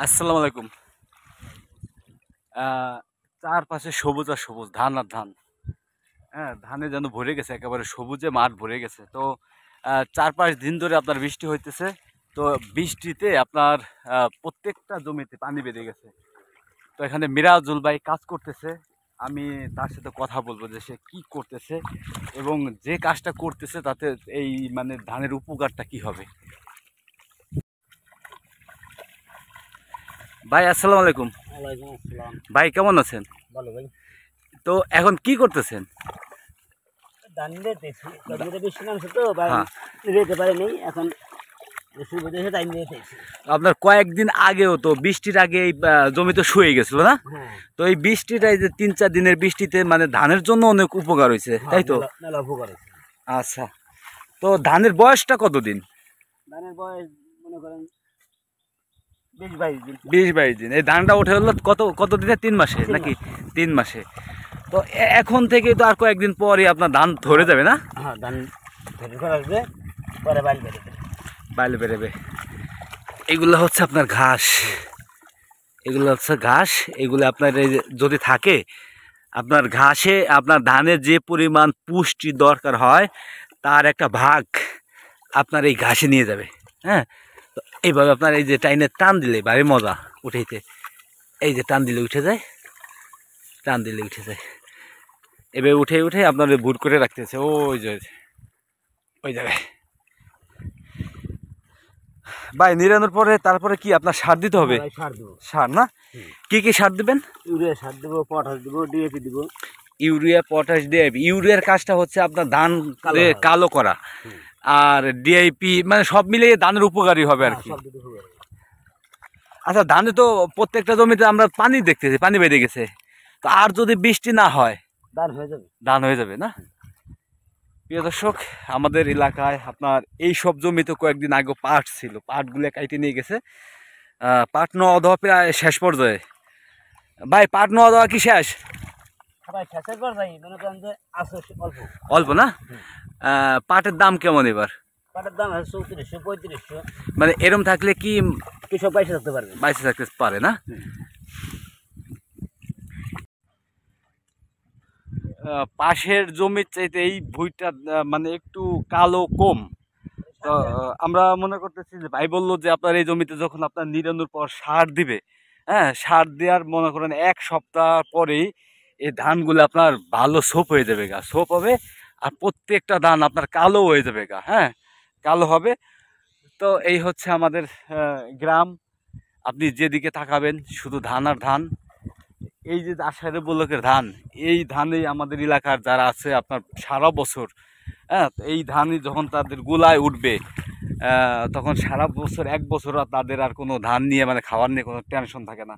আসসালামু আলাইকুম। আহ, চারপাশে সবুজ আর সবুজ, ধান আর ধান। হ্যাঁ, ধানে যেন ভরে গেছে, একেবারে সবুজে মাঠ ভরে গেছে। তো 4-5 দিন ধরে আপনার বৃষ্টি হইতেছে। তো বৃষ্টিতে আপনার প্রত্যেকটা জমিতে পানি বেঁধে গেছে। তো এখানে মিরাজুল ভাই কাজ করতেছে। আমি তার সাথে কথা বলবো যে সে কি করতেছে এবং যে কাজটা করতেছে তাতে এই মানে ধানের উপকারটা কি হবে। ভাই আসসালামু আলাইকুম। ওয়ালাইকুম আসসালাম। ভাই কেমন আছেন? ভালো ভাই। তো এখন কি করতেছেন? ধান দিতেছি, জমিতে বেশি মানুষ তো ভাই হ্যাঁ, রেতে পারেনি, এখন সুবিধা হয়েছে তাই দিতেছি। আপনার কয়েকদিন আগেও তো বৃষ্টির আগে এই জমি তো শুয়ে গেছিল না? হ্যাঁ তো এই বৃষ্টিটা, এই যে 3-4 দিনের বৃষ্টিতে মানে ধানের জন্য অনেক উপকার হয়েছে, হ্যাঁ, তাই তো? মেলা মেলা উপকার হয়েছে। আচ্ছা, তো ধানের বয়সটা কতদিন? ধানের বয়স মনে করেন 20-22 দিন। 20-22 দিন। এই ধানটা ওঠে হলো কত কত দিনে? 3 মাসে 3 নাকি? মাস। 3 মাসে। তো এখন থেকে তো আর কয়েকদিন পরই আপনার ধান ধরে যাবে না? হ্যাঁ, ধান ধরে করে আসবে, পরে বাইল বেরোবে। বাইলে বেরোবে। এগুলো হচ্ছে আপনার ঘাস, এগুলো হচ্ছে ঘাস। এগুলো আপনার এই যে যদি থাকে আপনার ঘাসে, আপনার ধানের যে পরিমাণ পুষ্টি দরকার হয় তার একটা ভাগ আপনার এই ঘাসে নিয়ে যাবে। হ্যাঁ, তো এইভাবে আপনার এই যে টাইনে টান দিলে ভারী মজা উঠাইতে। এই যে টান দিলে উঠে যায়, টান দিলে উঠে যায়। এবার উঠে উঠে আপনার ভুট করে রাখতেছে ওই যে ওই জায়গায়। ভাই নিরানোর পরে তারপরে কি আপনার সার দিতে হবে? ভাই সার দেবো। সার না? কি কি সার দিবেন? ইউরিয়া সার দেবো, পটাশ দেবো, ডিএপি দেবো। Urea, potash, DAP. ইউরিয়ার কাজটা হচ্ছে আপনার ধান কালো হয়। কালো করা, হুম। আর ডিআইপি মানে সব মিলিয়ে ধানের উপকারী হবে আর হ্যাঁ, কি। সব দিতে হবে। আচ্ছা, ধানে তো প্রত্যেকটা জমিতে আমরা পানি দেখতেছি, পানি বেড়ে গেছে। তো আর যদি বৃষ্টি না হয় ধান হয়ে যাবে। ধান হয়ে যাবে না? প্রিয় দর্শক, আমাদের এলাকায় আপনার এই সব জমিতে কয়েকদিন আগে পাট ছিল, পাটগুলো কাইটে নিয়ে গেছে। পাট নেওয়া দেওয়া প্রায় শেষ পর্যায়ে। ভাই পাট নেওয়া দেওয়া কি শেষ? ভাই শেষের পর ভাই মনে করেন যে আছে অল্প। অল্প না? হুম। পাটের দাম কেমন এবার? পাটের দাম আছে 3400-3500। মানে এরম থাকলে কি কৃষক পয়সা থাকতে পারবে। বাইসে থাকতে পারে না? পাশের জমির চাইতে এই ভুঁইটা মানে একটু কালো কম। তো আমরা মনে করতেছি যে ভাই বললো যে আপনার এই জমিতে যখন আপনার নিড়ানোর পর সার দিবে, হ্যাঁ, সার দেওয়ার মনে করেন 1 সপ্তাহ পরেই এই ধানগুলো আপনার ভালো সোপ হয়ে যাবে গা, সোপ হবে। আর প্রত্যেকটা ধান আপনার কালো হয়ে যাবে গা, হ্যাঁ, কালো হবে। তো এই হচ্ছে আমাদের গ্রাম। আপনি যেদিকে তাকাবেন শুধু ধান আর ধান। এই যে আষাঢ়ে বলকের ধান, এই ধানেই আমাদের এলাকার যারা আছে আপনার সারা বছর, হ্যাঁ, তো এই ধানই যখন তাদের গোলায় উঠবে তখন সারা বছর, 1 বছর আর তাদের আর কোনো ধান নিয়ে মানে খাওয়ার নিয়ে কোনো টেনশন থাকে না।